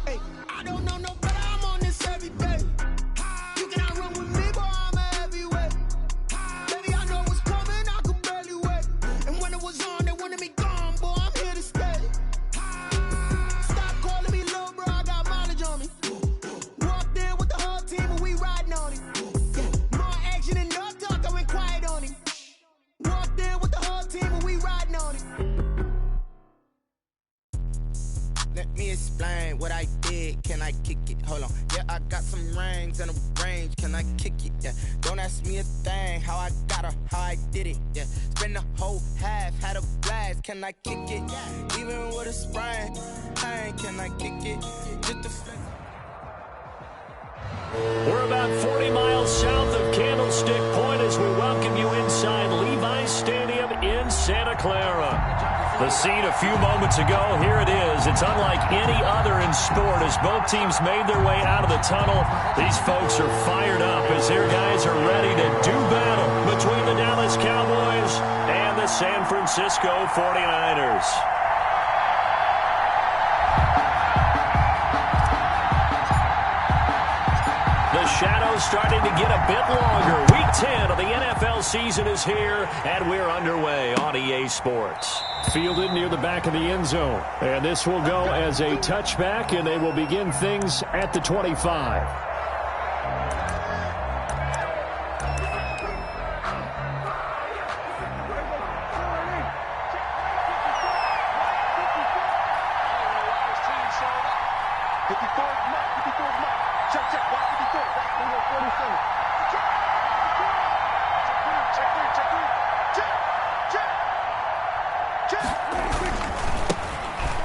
Hey, I don't know no better, I'm on this every day. You cannot run with me, boy, I'm a heavyweight. Baby, I know what's coming, I could barely wait. And when it was on, they wanted me gone, boy, I'm here to stay. Stop calling me little bro, I got mileage on me. Walked in with the whole team and we riding on it. Yeah, more action and no talk, I went quiet on him. Walked in with the whole team and we riding on it. Let me explain what I did. Can I kick it? Hold on. Yeah, I got some rings and a range. Can I kick it? Yeah. Don't ask me a thing. How I got her, how I did it. Yeah. Spend the whole half, had a blast. Can I kick it? Even with a sprain. Hey, can I kick it? Just a flex. We're about 40 miles south of Candlestick Point as we welcome you inside Levi's Stadium in Santa Clara. The scene a few moments ago, here it is. It's unlike any other in sport as both teams made their way out of the tunnel. These folks are fired up as their guys are ready to do battle between the Dallas Cowboys and the San Francisco 49ers. The shadow's starting to get a bit longer. Week 10 of the NFL season is here, and we're underway on EA Sports. Fielded near the back of the end zone. And this will go as a touchback, and they will begin things at the 25.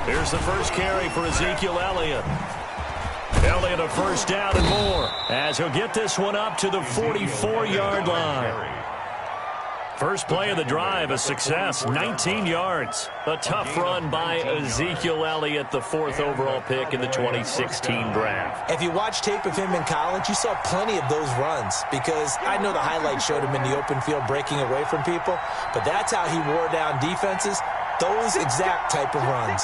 Here's the first carry for Ezekiel Elliott. Elliott a first down and more as he'll get this one up to the 44-yard line. First play of the drive, a success, 19 yards. A tough run by Ezekiel Elliott, the 4th overall pick in the 2016 draft. If you watch tape of him in college, you saw plenty of those runs because I know the highlights showed him in the open field breaking away from people, but that's how he wore down defenses, those exact type of runs.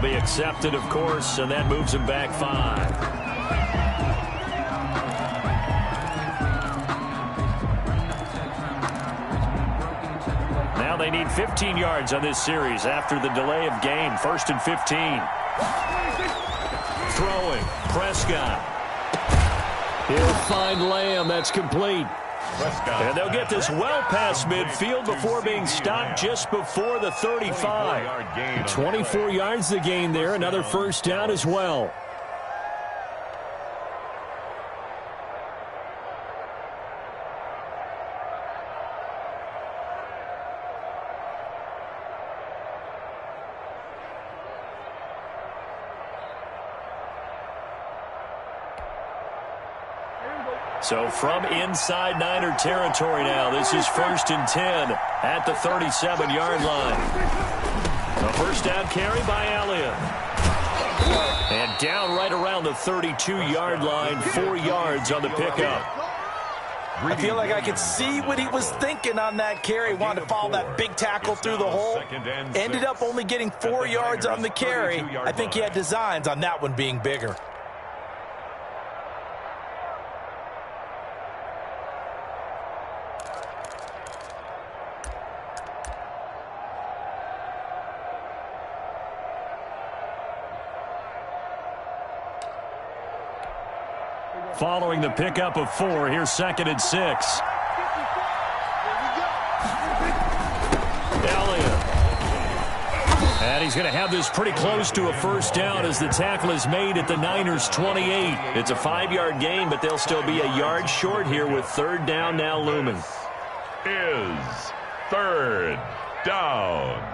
Be accepted, of course, and that moves him back 5. Now they need 15 yards on this series after the delay of game. 1st and 15. Throwing, Prescott. He'll find Lamb. That's complete. And they'll get this well past midfield before being stopped just before the 35. 24 yards to gain there. Another first down as well. So from inside Niner territory now, this is 1st and 10 at the 37-yard line. A first down carry by Elliott. And down right around the 32-yard line, 4 yards on the pickup. I feel like I could see what he was thinking on that carry. Wanted to follow that big tackle through the hole. Ended up only getting 4 yards on the carry. I think he had designs on that one being bigger. Following the pickup of 4, here's 2nd and 6. Elliott. And he's going to have this pretty close to a first down as the tackle is made at the Niners' 28. It's a 5-yard gain, but they'll still be a yard short here with 3rd down now looming. Is 3rd down.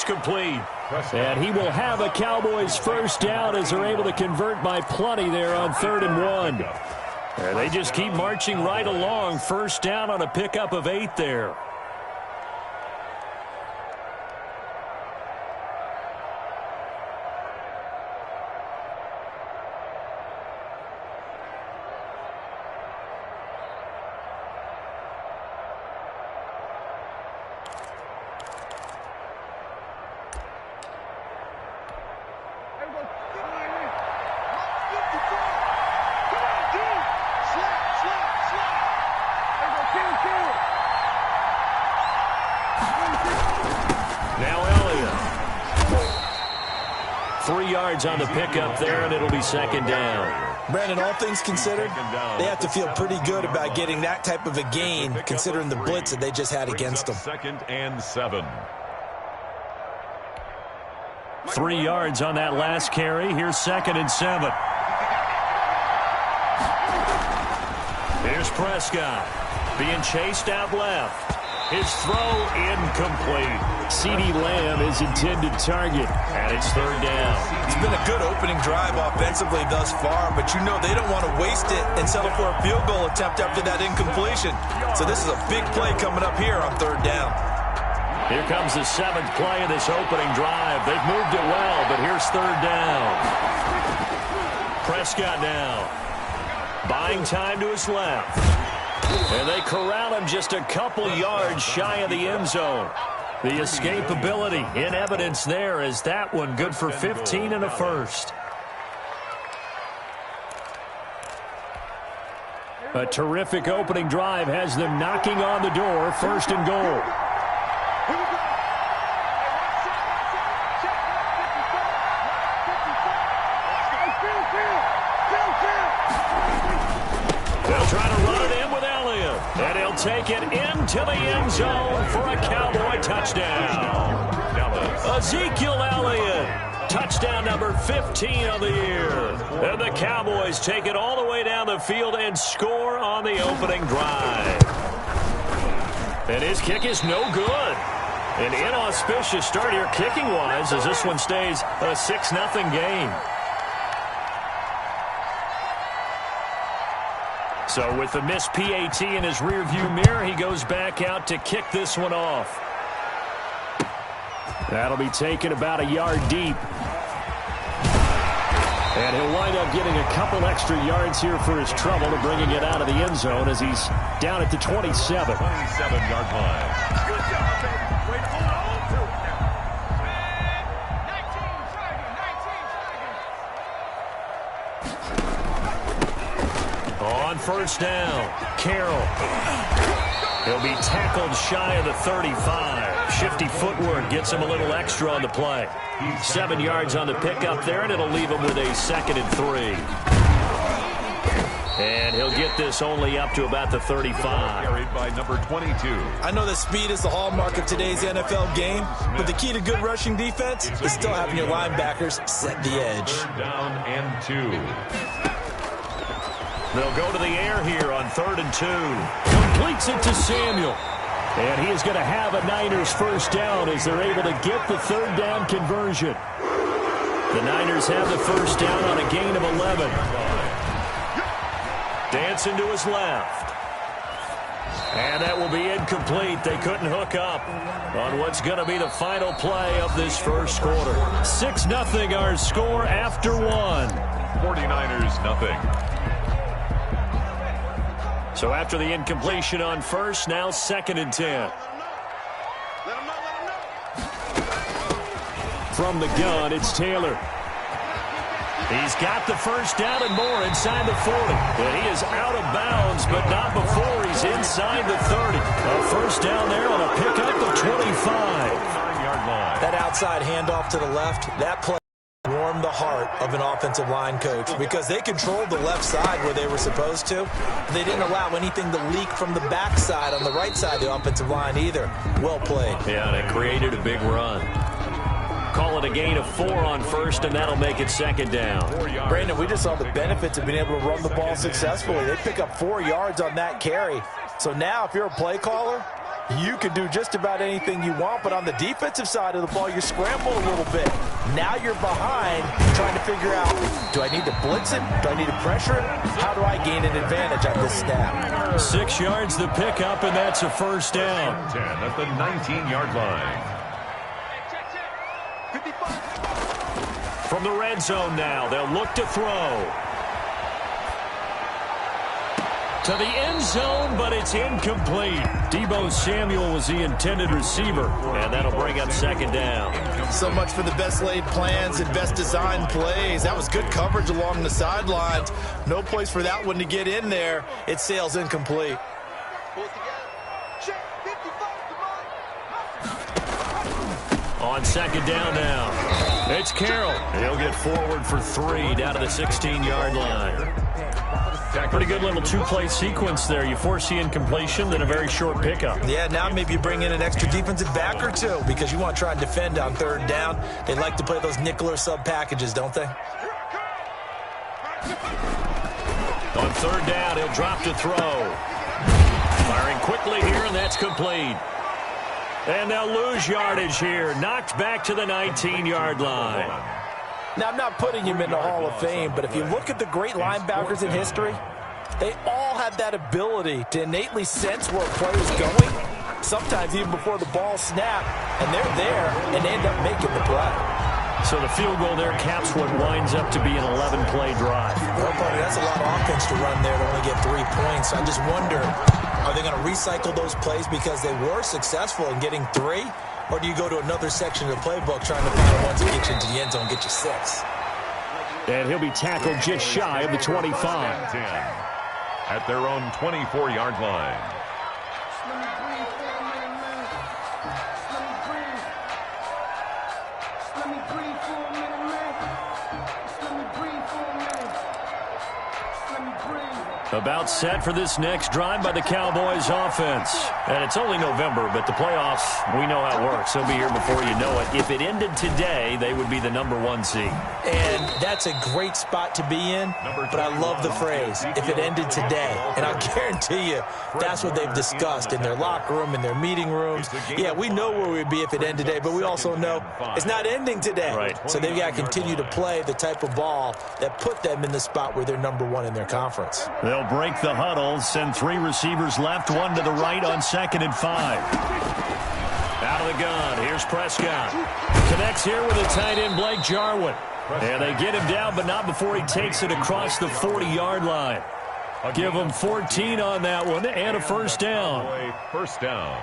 complete. And he will have a Cowboys first down as they're able to convert by plenty there on 3rd and 1. And they just keep marching right along. First down on a pickup of 8 there. Now Elliott. 3 yards on the pickup there, and it'll be second down. Brandon, all things considered, they have to feel pretty good about getting that type of a gain, considering the blitz that they just had against them. 2nd and 7. 3 yards on that last carry. Here's 2nd and 7. Here's Prescott being chased out left. His throw incomplete. CeeDee Lamb is intended target, and it's 3rd down. It's been a good opening drive offensively thus far, but you know they don't want to waste it and settle for a field goal attempt after that incompletion. So this is a big play coming up here on 3rd down. Here comes the 7th play of this opening drive. They've moved it well, but here's 3rd down. Prescott now. Buying time to his left. And they corral him just a couple yards shy of the end zone. The escapability in evidence there is that one good for 15 and a first. A terrific opening drive has them knocking on the door. 1st and goal. They'll try to run it in with Elliott. And he'll take it into the end zone for a Cowboy touchdown. Ezekiel Elliott. Touchdown number 15 of the year. And the Cowboys take it all the way down the field and score on the opening drive. And his kick is no good. An inauspicious start here kicking-wise as this one stays a 6-0 game. So with the missed PAT in his rearview mirror, he goes back out to kick this one off. That'll be taken about a yard deep. And he'll wind up getting a couple extra yards here for his trouble to bringing it out of the end zone as he's down at the 27. 27-yard line. Good job, baby. Wait, hold on to it now. 19 On 1st down, Carroll. He'll be tackled shy of the 35. Shifty footwork gets him a little extra on the play. 7 yards on the pickup there, and it'll leave him with a 2nd and 3. And he'll get this only up to about the 35. Carried by number 22. I know that speed is the hallmark of today's NFL game, but the key to good rushing defense is still having your linebackers set the edge. 3rd down and 2. They'll go to the air here on 3rd and 2. Completes it to Samuel. And he is going to have a Niners first down as they're able to get the 3rd down conversion. The Niners have the first down on a gain of 11. Dancing to his left. And that will be incomplete. They couldn't hook up on what's going to be the final play of this first quarter. 6-0 our score after 1. 49ers nothing. So after the incompletion on first, now 2nd and 10. From the gun, it's Taylor. He's got the first down and more inside the 40. And he is out of bounds, but not before he's inside the 30. A first down there on a pickup of 25. 9-yard line. That outside handoff to the left, that play warmed the heart of an offensive line coach because they controlled the left side where they were supposed to. They didn't allow anything to leak from the backside on the right side of the offensive line either. Well played. Yeah, and it created a big run. Call it a gain of 4 on first, and that'll make it 2nd down. Brandon, we just saw the benefits of being able to run the ball successfully. They pick up 4 yards on that carry. So now if you're a play caller, You can do just about anything you want, but on the defensive side of the ball, you're scrambled a little bit. Now you're behind, trying to figure out, do I need to blitz it? Do I need to pressure it? How do I gain an advantage on this snap? 6 yards the pickup, and that's a first down. 10 at the 19-yard line. From the red zone now, they'll look to throw. To the end zone, but it's incomplete. Deebo Samuel was the intended receiver, and that'll bring up second down. So much for the best laid plans and best designed plays. That was good coverage along the sidelines. No place for that one to get in there. It sails incomplete. On second down now, it's Carroll. He'll get forward for 3 down to the 16-yard line. Pretty good little two-play sequence there. You force the incompletion, then a very short pickup. Yeah, now maybe you bring in an extra defensive back or two because you want to try and defend on third down. They like to play those nickel or sub packages, don't they? On third down, he'll drop to throw. Firing quickly here, and that's complete. And they'll lose yardage here. Knocked back to the 19-yard line. Now, I'm not putting him in the Hall of Fame, but if you look at the great linebackers in history, they all have that ability to innately sense where a player's going, sometimes even before the ball snapped, and they're there, and they end up making the play. So the field goal there caps what winds up to be an 11-play drive. Well, buddy, that's a lot of offense to run there to only get 3 points. I just wonder, are they going to recycle those plays because they were successful in getting 3? Or do you go to another section of the playbook trying to find ones that get you into the end zone, get you 6? And he'll be tackled just shy of the 25. 10 at their own 24-yard line. About set for this next drive by the Cowboys offense. And it's only November, but the playoffs, we know how it works. They'll be here before you know it. If it ended today, they would be the #1 seed. And that's a great spot to be in, but I love the phrase, if it ended today. And I'll guarantee you, that's what they've discussed in their locker room, in their meeting rooms. Yeah, we know where we'd be if it ended today, but we also know it's not ending today. Right. So they've got to continue to play the type of ball that put them in the spot where they're #1 in their conference. They'll break the huddle, send 3 receivers left, 1 to the right on 2nd and 5. Out of the gun, here's Prescott. Connects here with a tight end, Blake Jarwin. And they get him down, but not before he takes it across the 40-yard line. Give him 14 on that one and a first down. First down.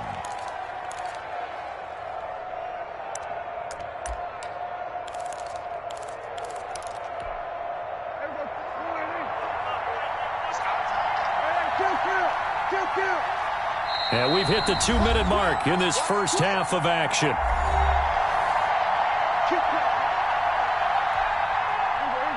And we've hit the 2-minute mark in this first half of action.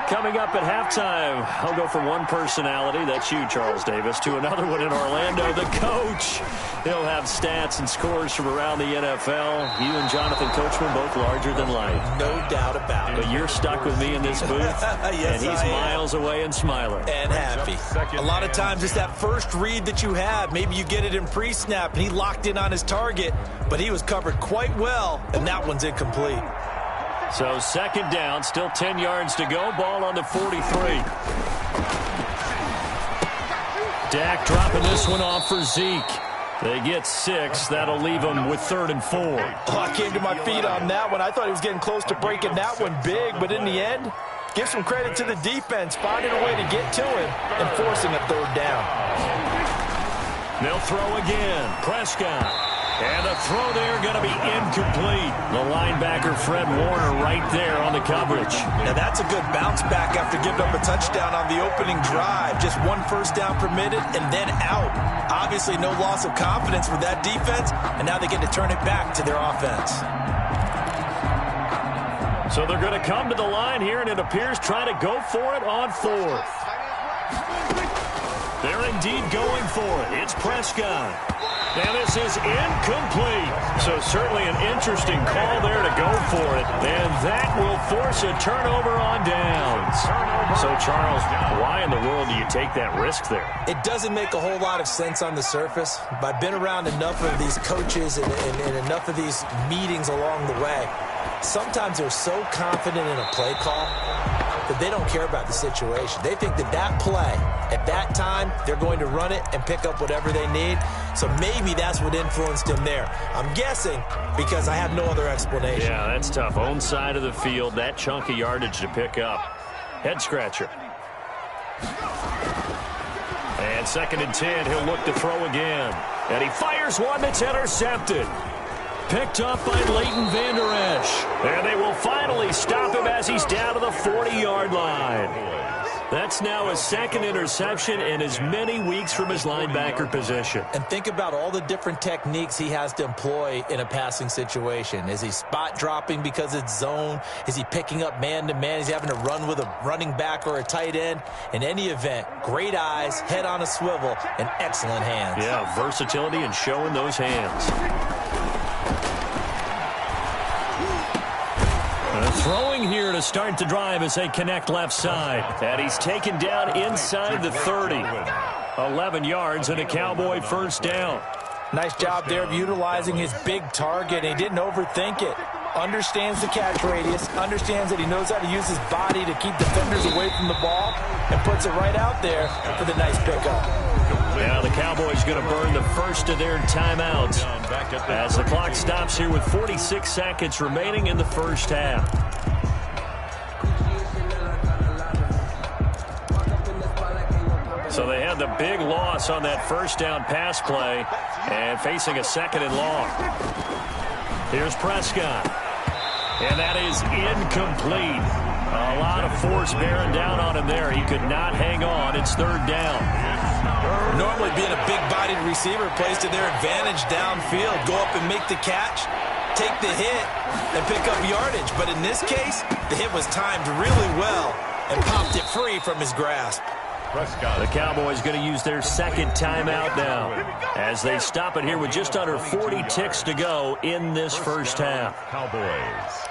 Coming up at halftime, I'll go from one personality, that's you, Charles Davis, to another one in Orlando, the coach. He'll have stats and scores from around the NFL. You and Jonathan Coachman, both larger than life. No doubt about it. But you're stuck with me in this booth, yes, and he's miles away and smiling. And happy. A lot of times it's that first read that you have. Maybe you get it in pre-snap, and he locked in on his target, but he was covered quite well, and that one's incomplete. So second down, still 10 yards to go. Ball on the 43. Dak dropping this one off for Zeke. They get 6. That'll leave them with 3rd and 4. Oh, I came to my feet on that one. I thought he was getting close to breaking that one big, but in the end, give some credit to the defense, finding a way to get to him and forcing a 3rd down. They'll throw again. Prescott. And the throw there going to be incomplete. The linebacker, Fred Warner, right there on the coverage. Now that's a good bounce back after giving up a touchdown on the opening drive. Just 1 first down permitted and then out. Obviously no loss of confidence with that defense, and now they get to turn it back to their offense. So they're going to come to the line here, and it appears trying to go for it on 4th. They're indeed going for it. It's Prescott. And this is incomplete. So certainly an interesting call there to go for it. And that will force a turnover on downs. So, Charles, why in the world do you take that risk there? It doesn't make a whole lot of sense on the surface. But I've been around enough of these coaches and enough of these meetings along the way. Sometimes they're so confident in a play call that they don't care about the situation. They think that play, at that time, they're going to run it and pick up whatever they need. So maybe that's what influenced him there. I'm guessing because I have no other explanation. Yeah, that's tough. Own side of the field, that chunk of yardage to pick up. Head scratcher. And 2nd and 10, he'll look to throw again. And he fires one that's intercepted. Picked up by Leighton Vander Esch. And they will finally stop him as he's down to the 40-yard line. That's now his 2nd interception in as many weeks from his linebacker position. And think about all the different techniques he has to employ in a passing situation. Is he spot dropping because it's zone? Is he picking up man-to-man? Is he having to run with a running back or a tight end? In any event, great eyes, head on a swivel, and excellent hands. Yeah, versatility and showing those hands. Throwing here to start the drive as they connect left side. And he's taken down inside the 30. 11 yards and a Cowboy first down. Nice job there of utilizing his big target. He didn't overthink it. Understands the catch radius. Understands that he knows how to use his body to keep defenders away from the ball. And puts it right out there for the nice pickup. Now the Cowboys going to burn the first of their timeouts as the clock stops here with 46 seconds remaining in the first half. So they had the big loss on that first down pass play and facing a 2nd and long. Here's Prescott. And that is incomplete. A lot of force bearing down on him there. He could not hang on. It's 3rd down. Normally being a big-bodied receiver plays to their advantage downfield. Go up and make the catch, take the hit, and pick up yardage. But in this case, the hit was timed really well and popped it free from his grasp. The Cowboys going to use their 2nd timeout now as they stop it here with just under 40 ticks to go in this first half. Cowboys.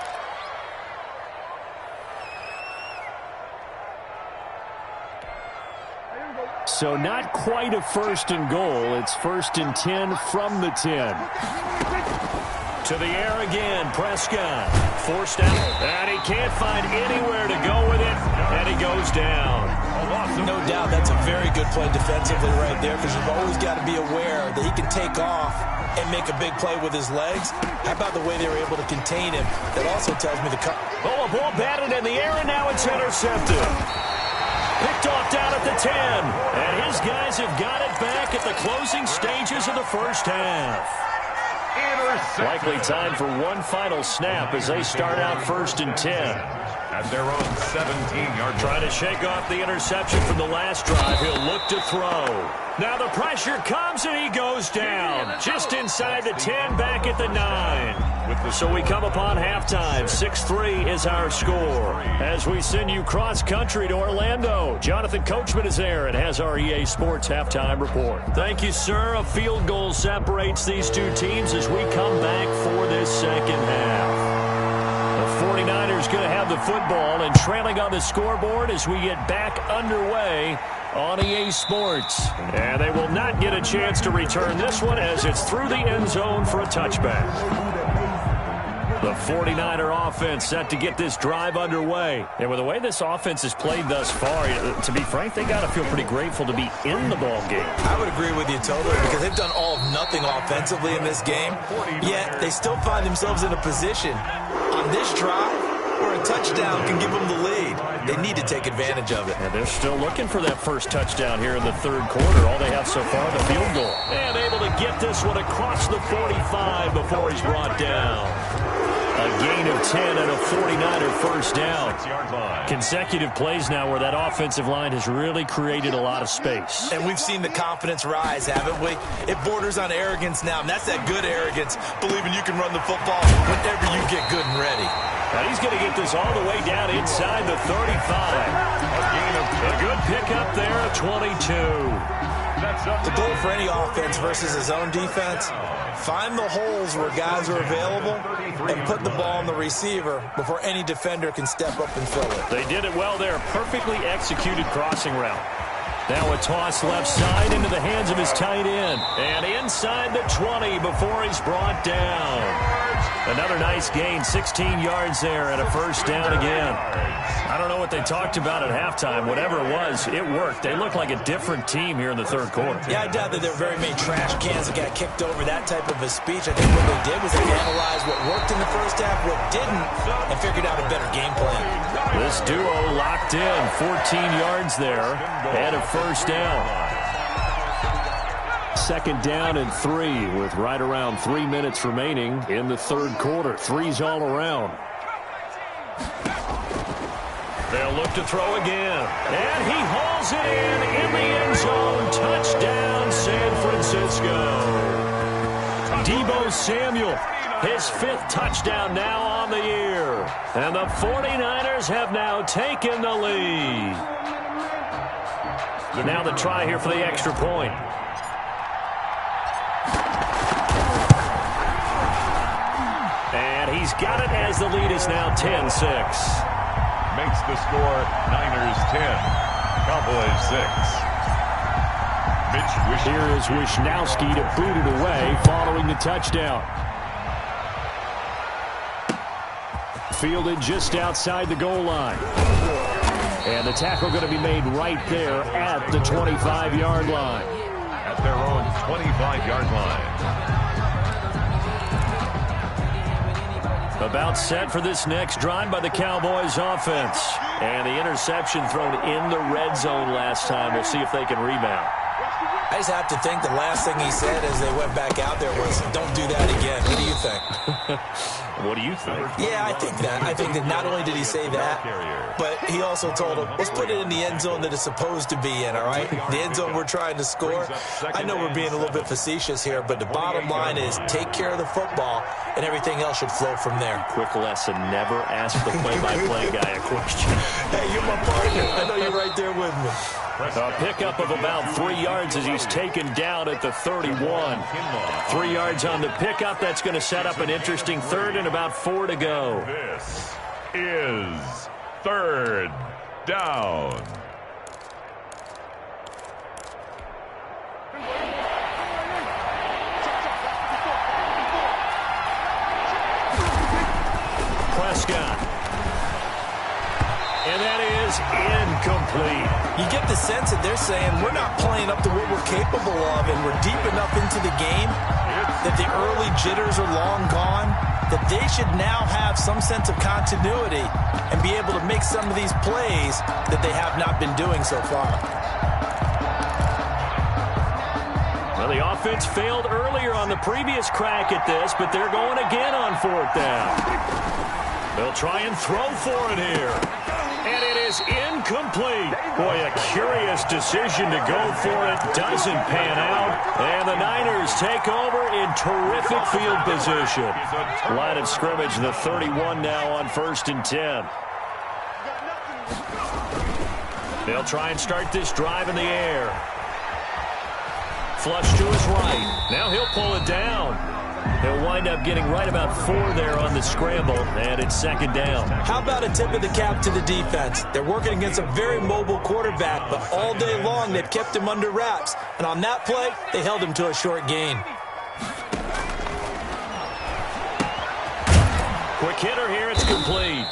So not quite a 1st and goal. It's 1st and 10 from the 10. To the air again, Prescott. Forced out, and he can't find anywhere to go with it, and he goes down. No doubt that's a very good play defensively right there because you've always got to be aware that he can take off and make a big play with his legs. How about the way they were able to contain him? That also tells me the... Oh, a ball batted in the air, and now it's intercepted. Picked off down at the 10. And his guys have got it back at the closing stages of the first half. Likely time for one final snap as they start out 1st and 10. At their own 17-yard. Trying to shake off the interception from the last drive. He'll look to throw. Now the pressure comes and he goes down. Just inside the 10, back at the 9. So we come upon halftime. 6-3 is our score. As we send you cross-country to Orlando, Jonathan Coachman is there and has our EA Sports halftime report. Thank you, sir. A field goal separates these two teams as we come back for this second half. The 49ers going to have the football and trailing on the scoreboard as we get back underway on EA Sports. And they will not get a chance to return this one as it's through the end zone for a touchback. The 49er offense set to get this drive underway. And with the way this offense has played thus far, to be frank, they got to feel pretty grateful to be in the ball game. I would agree with you totally because they've done all of nothing offensively in this game, yet they still find themselves in a position on this drive where a touchdown can give them the lead. They need to take advantage of it. And they're still looking for that first touchdown here in the 3rd quarter. All they have so far, the field goal. And able to get this one across the 45 before he's brought down. A gain of 10 and a 49er first down. Consecutive plays now where that offensive line has really created a lot of space. And we've seen the confidence rise, haven't we? It borders on arrogance now, and that's that good arrogance, believing you can run the football whenever you get good and ready. Now he's going to get this all the way down inside the 35. A good pickup there, 22. The goal for any offense versus his own defense, find the holes where guys are available and put the ball on the receiver before any defender can step up and fill it. They did it well there. Perfectly executed crossing route. Now a toss left side into the hands of his tight end. And inside the 20 before he's brought down. Another nice gain, 16 yards there and a first down again. I don't know what they talked about at halftime. Whatever it was, it worked. They look like a different team here in the third quarter. Yeah, I doubt that there were very many trash cans that got kicked over, that type of a speech. I think what they did was they analyzed what worked in the first half, what didn't, and figured out a better game plan. This duo locked in, 14 yards there and a first down. Second down and 3 with right around 3 minutes remaining in the third quarter. Threes all around. They'll look to throw again. And he hauls it in the end zone. Touchdown, San Francisco. Deebo Samuel, his 5th touchdown now on the year. And the 49ers have now taken the lead. Now the try here for the extra point. And he's got it as the lead is now 10-6. Makes the score Niners 10, Cowboys 6. Here is Wishnowski to boot it away following the touchdown. Fielded just outside the goal line. And the tackle going to be made right there at the 25-yard line. At their own 25-yard line. About set for this next drive by the Cowboys offense. And the interception thrown in the red zone last time. We'll see if they can rebound. I just have to think the last thing he said as they went back out there was, don't do that again. What do you think? What do you think? Yeah, I think that. I think that not only did he say that, but he also told him, let's put it in the end zone that it's supposed to be in, all right? The end zone we're trying to score. I know we're being a little bit facetious here, but the bottom line is take care of the football, and everything else should flow from there. Quick lesson, never ask the play-by-play guy a question. Hey, you're my partner. I know you're right there with me. A pickup of about 3 yards as he's taken down at the 31. 3 yards on the pickup. That's going to set up an interesting third and about 4 to go. This is third down. Prescott. And that is incomplete. You get the sense that they're saying we're not playing up to what we're capable of, and we're deep enough into the game that the early jitters are long gone, that they should now have some sense of continuity and be able to make some of these plays that they have not been doing so far. Well, the offense failed earlier on the previous crack at this, but they're going again on 4th down. They'll try and throw for it here. And it is incomplete. Boy, a curious decision to go for it. Doesn't pan out. And the Niners take over in terrific field position. Line of scrimmage, the 31 now on 1st and 10. They'll try and start this drive in the air. Flush to his right. Now he'll pull it down. He'll wind up getting right about 4 there on the scramble, and it's 2nd down. How about a tip of the cap to the defense? They're working against a very mobile quarterback, but all day long they've kept him under wraps. And on that play, they held him to a short gain. Quick hitter here, it's complete.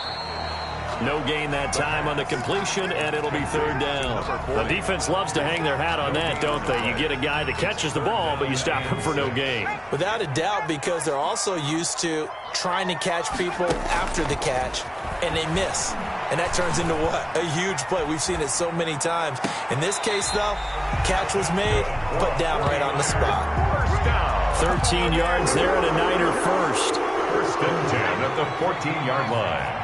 No gain that time on the completion, and it'll be 3rd down. The defense loves to hang their hat on that, don't they? You get a guy that catches the ball, but you stop him for no gain. Without a doubt, because they're also used to trying to catch people after the catch, and they miss. And that turns into what? A huge play. We've seen it so many times. In this case, though, catch was made, put down right on the spot. 13 yards there and a Niner first. 1st and 10 at the 14-yard line.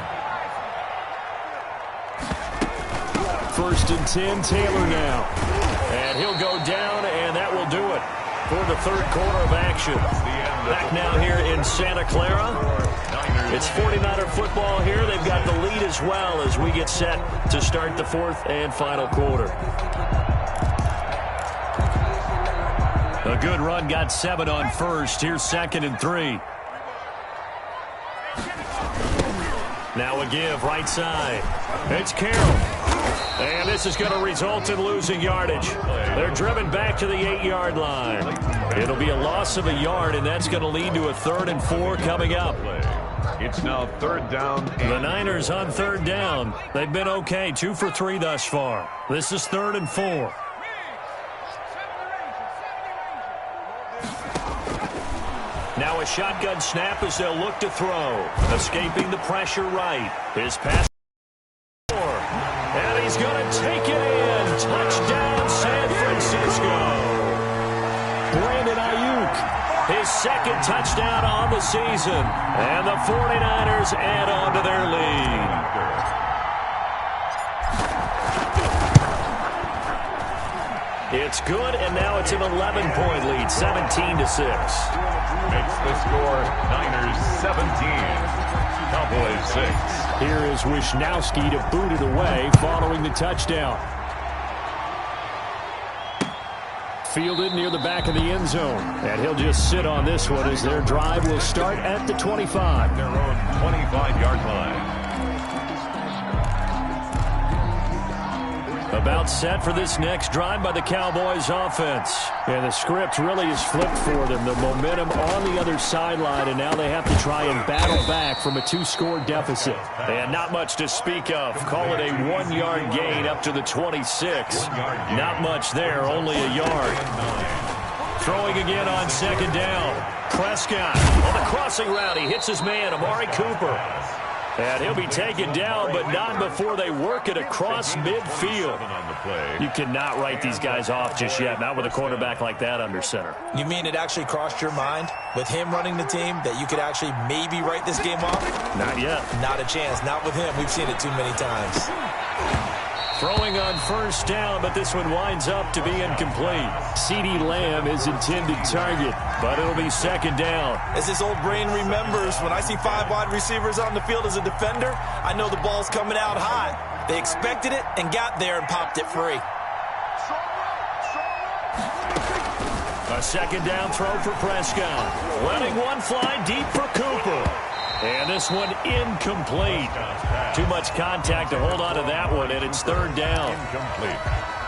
1st and 10, Taylor now. And he'll go down, and that will do it for the third quarter of action. Back now here in Santa Clara. It's 49er football here. They've got the lead as well as we get set to start the 4th and final quarter. A good run got 7 on first. Here's 2nd and 3. Now a give right side. It's Carroll. And this is going to result in losing yardage. They're driven back to the 8-yard line. It'll be a loss of a yard, and that's going to lead to a 3rd and 4 coming up. It's now 3rd down. The Niners on 3rd down. They've been okay, 2 for 3 thus far. This is 3rd and 4. Now a shotgun snap as they'll look to throw. Escaping the pressure right. His pass. And he's going to take it in. Touchdown, San Francisco. Brandon Ayuk, his 2nd touchdown on the season. And the 49ers add on to their lead. It's good, and now it's an 11-point lead, 17-6. Makes the score Niners 17, Cowboys 6. Here is Wisnowski to boot it away following the touchdown. Fielded near the back of the end zone. And he'll just sit on this one as their drive will start at the 25. Their own 25-yard line. About set for this next drive by the Cowboys offense. And the script really is flipped for them. The momentum on the other sideline, and now they have to try and battle back from a 2-score deficit. And not much to speak of. Call it a 1-yard gain up to the 26. Not much there, only a yard. Throwing again on 2nd down. Prescott on the crossing route. He hits his man, Amari Cooper. And he'll be taken down, but not before they work it across midfield. You cannot write these guys off just yet, not with a quarterback like that under center. You mean it actually crossed your mind with him running the team that you could actually maybe write this game off? Not yet. Not a chance. Not with him. We've seen it too many times. Throwing on 1st down, but this one winds up to be incomplete. CeeDee Lamb is intended target, but it'll be 2nd down. As this old brain remembers, when I see 5 wide receivers on the field as a defender, I know the ball's coming out hot. They expected it and got there and popped it free. A 2nd down throw for Prescott. Letting one fly deep for Cooper. And this one incomplete. Too much contact to hold on to that one, and it's 3rd down. Incomplete.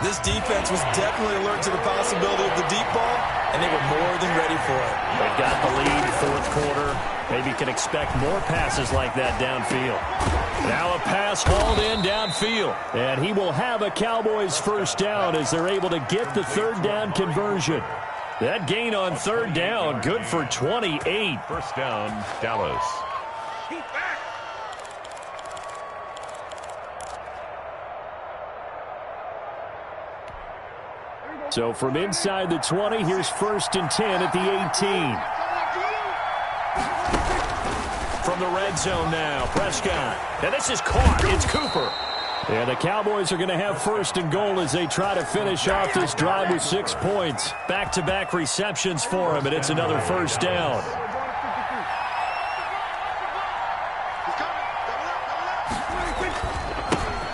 This defense was definitely alert to the possibility of the deep ball, and they were more than ready for it. They've got the lead, 4th quarter. Maybe can expect more passes like that downfield. Now a pass hauled in downfield. And he will have a Cowboys 1st down as they're able to get the 3rd down conversion. That gain on 3rd down, good for 28. 1st down, Dallas. So from inside the 20, here's 1st and 10 at the 18. From the red zone now, Prescott. And this is caught. It's Cooper. And the Cowboys are going to have 1st and goal as they try to finish off this drive with 6 points. Back-to-back receptions for him, and it's another 1st down.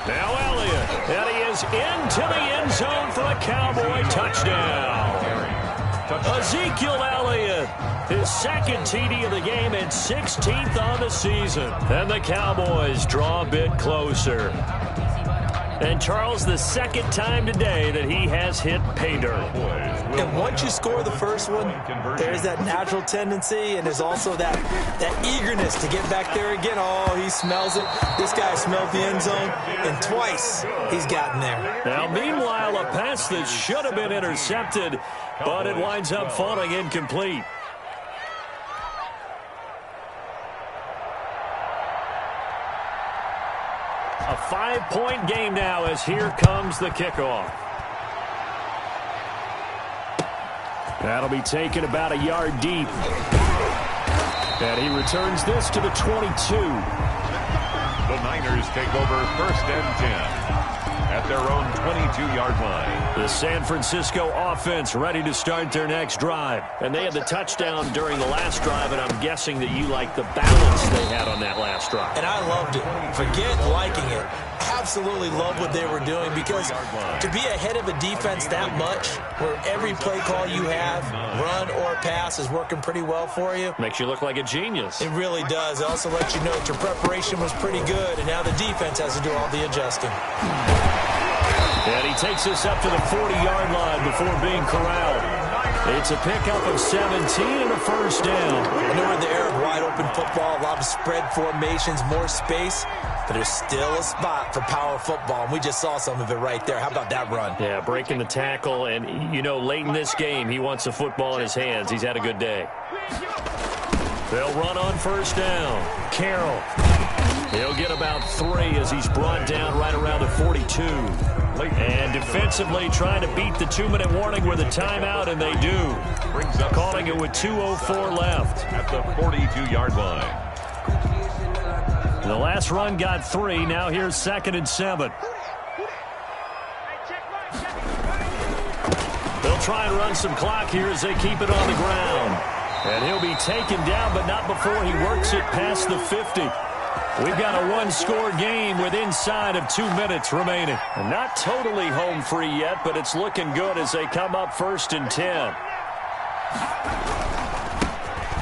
Now Elliott, and he is into the end zone for a Cowboy touchdown. Ezekiel Elliott, his 2nd TD of the game and 16th on the season. And the Cowboys draw a bit closer. And Charles, the 2nd time today that he has hit pay dirt. And once you score the first one, there's that natural tendency, and there's also that eagerness to get back there again. Oh, he smells it. This guy smelled the end zone, and twice he's gotten there. Now, meanwhile, a pass that should have been intercepted, but it winds up falling incomplete. A 5-point game now as here comes the kickoff. That'll be taken about a yard deep. And he returns this to the 22. The Niners take over 1st and 10 at their own 22-yard line. The San Francisco offense ready to start their next drive. And they had the touchdown during the last drive, and I'm guessing that you like the balance they had on that last drive. And I loved it. Forget liking it. absolutely love what they were doing, because to be ahead of a defense that much, where every play call you have, run or pass, is working pretty well for you. Makes you look like a genius. It really does. It also lets you know that your preparation was pretty good, and now the defense has to do all the adjusting. And he takes us up to the 40-yard line before being corralled. It's a pickup of 17 and a first down. I know we're in the era of wide-open football, a lot of spread formations, more space, but there's still a spot for power football, and we just saw some of it right there. How about that run? Yeah, breaking the tackle, and, you know, late in this game, he wants the football in his hands. He's had a good day. They'll run on first down. Carroll. He'll get about 3 as he's brought down right around the 42. And defensively trying to beat the 2-minute warning with a timeout, and they do. Calling it with 2:04 left. At the 42-yard line. The last run got 3. Now here's 2nd and 7. They'll try and run some clock here as they keep it on the ground. And he'll be taken down, but not before he works it past the 50. We've got a one-score game with inside of 2 minutes remaining. And not totally home free yet, but it's looking good as they come up 1st and 10.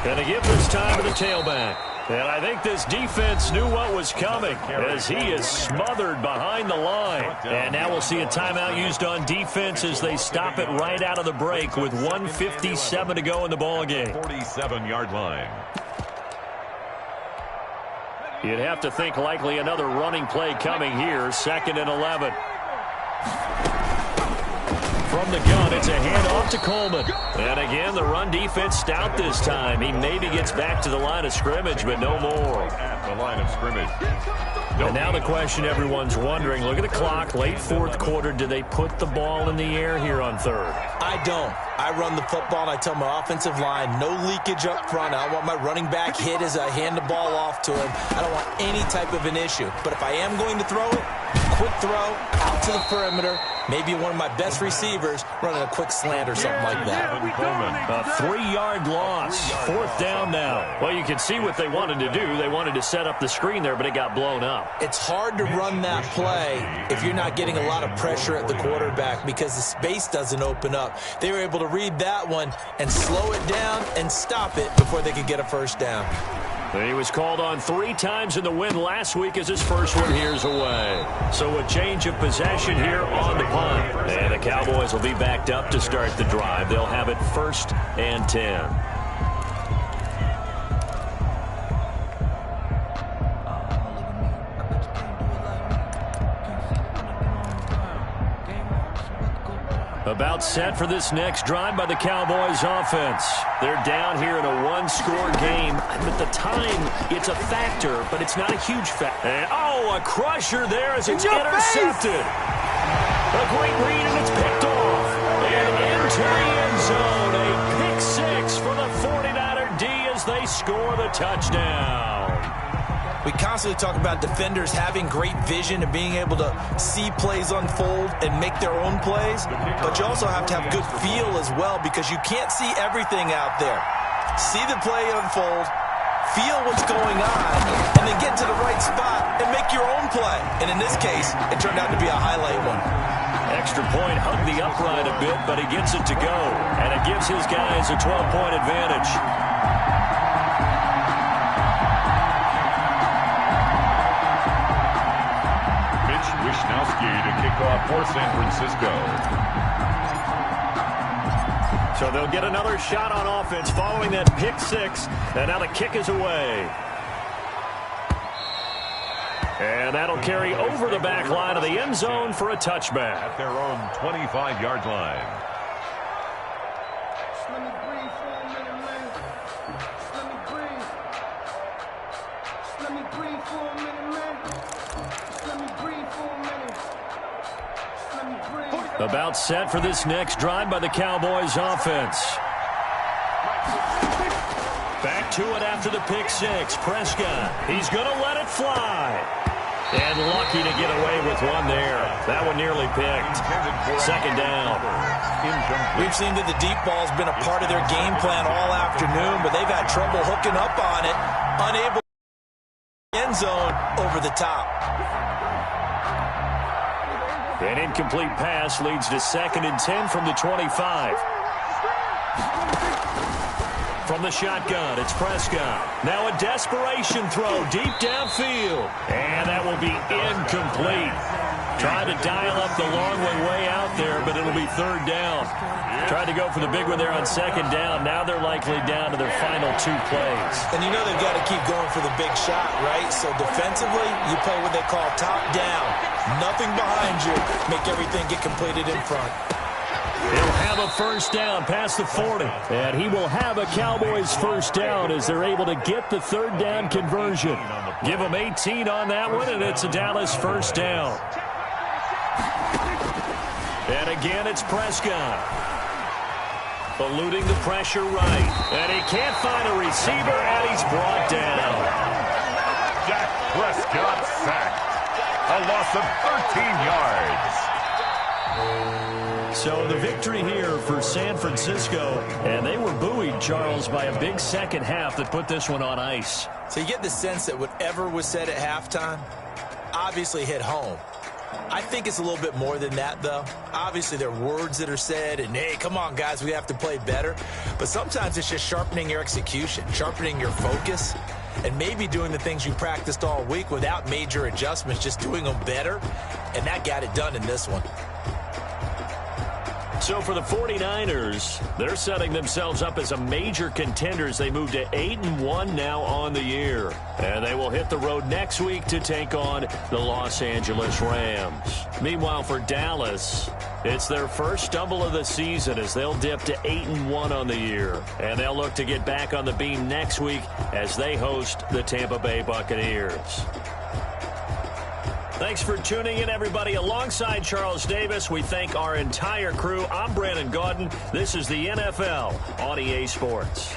Going to give this time to the tailback. And I think this defense knew what was coming as he is smothered behind the line. And now we'll see a timeout used on defense as they stop it right out of the break with 1:57 to go in the ballgame. 47-yard line. You'd have to think likely another running play coming here. 2nd and 11. From the gun, it's a handoff to Coleman. And again, the run defense stout this time. He maybe gets back to the line of scrimmage, but no more. At the line of scrimmage. And now the question everyone's wondering, look at the clock, late 4th quarter. Do they put the ball in the air here on 3rd? I don't. I run the football, and I tell my offensive line, no leakage up front. I don't want my running back hit as I hand the ball off to him. I don't want any type of an issue. But if I am going to throw it, quick throw, out to the perimeter, maybe one of my best receivers running a quick slant or something like that. A 3-yard loss. 4th down now. Well, you can see what they wanted to do. They wanted to set up the screen there, but it got blown up. It's hard to run that play if you're not getting a lot of pressure at the quarterback because the space doesn't open up. They were able to read that one and slow it down and stop it before they could get a first down. He was called on 3 times in the win last week as his first one here's away. So a change of possession here on the punt. And the Cowboys will be backed up to start the drive. They'll have it 1st and 10. About set for this next drive by the Cowboys offense. They're down here in a one-score game. At the time, it's a factor, but it's not a huge factor. And, a crusher there as it's intercepted. A great read, and it's picked off. And into the end zone. A pick 6 for the 49er D as they score the touchdown. We constantly talk about defenders having great vision and being able to see plays unfold and make their own plays, but you also have to have good feel as well because you can't see everything out there. See the play unfold, feel what's going on, and then get to the right spot and make your own play. And in this case, it turned out to be a highlight one. Extra point, hugged the upright a bit, but he gets it to go, and it gives his guys a 12-point advantage. To kick off for San Francisco. So they'll get another shot on offense following that pick 6, and now the kick is away. And that'll carry over the back line of the end zone for a touchback. At their own 25-yard line. About set for this next drive by the Cowboys offense. Back to it after the pick 6. Prescott, he's going to let it fly. And lucky to get away with one there. That one nearly picked. 2nd down. We've seen that the deep ball's been a part of their game plan all afternoon, but they've had trouble hooking up on it. Unable to end zone over the top. An incomplete pass leads to 2nd and 10 from the 25. From the shotgun, it's Prescott. Now a desperation throw deep downfield. And that will be incomplete. Tried to dial up the long one way out there, but it'll be 3rd down. Tried to go for the big one there on 2nd down. Now they're likely down to their final 2 plays. And you know they've got to keep going for the big shot, right? So defensively, you play what they call top down. Nothing behind you. Make everything get completed in front. He'll have a 1st down past the 40. And he will have a Cowboys 1st down as they're able to get the 3rd down conversion. Give them 18 on that one, and it's a Dallas 1st down. And again, it's Prescott. Eluding the pressure right. And he can't find a receiver, and he's brought down. Dak Prescott sacked. A loss of 13 yards. So the victory here for San Francisco. And they were buoyed, Charles, by a big second half that put this one on ice. So you get the sense that whatever was said at halftime obviously hit home. I think it's a little bit more than that, though. Obviously, there are words that are said, and, hey, come on, guys, we have to play better. But sometimes it's just sharpening your execution, sharpening your focus, and maybe doing the things you practiced all week without major adjustments, just doing them better, and that got it done in this one. So for the 49ers, they're setting themselves up as a major contender as they move to 8-1 now on the year. And they will hit the road next week to take on the Los Angeles Rams. Meanwhile, for Dallas, it's their first stumble of the season as they'll dip to 8-1 on the year. And they'll look to get back on the beam next week as they host the Tampa Bay Buccaneers. Thanks for tuning in, everybody. Alongside Charles Davis, we thank our entire crew. I'm Brandon Gaudin. This is the NFL on EA Sports.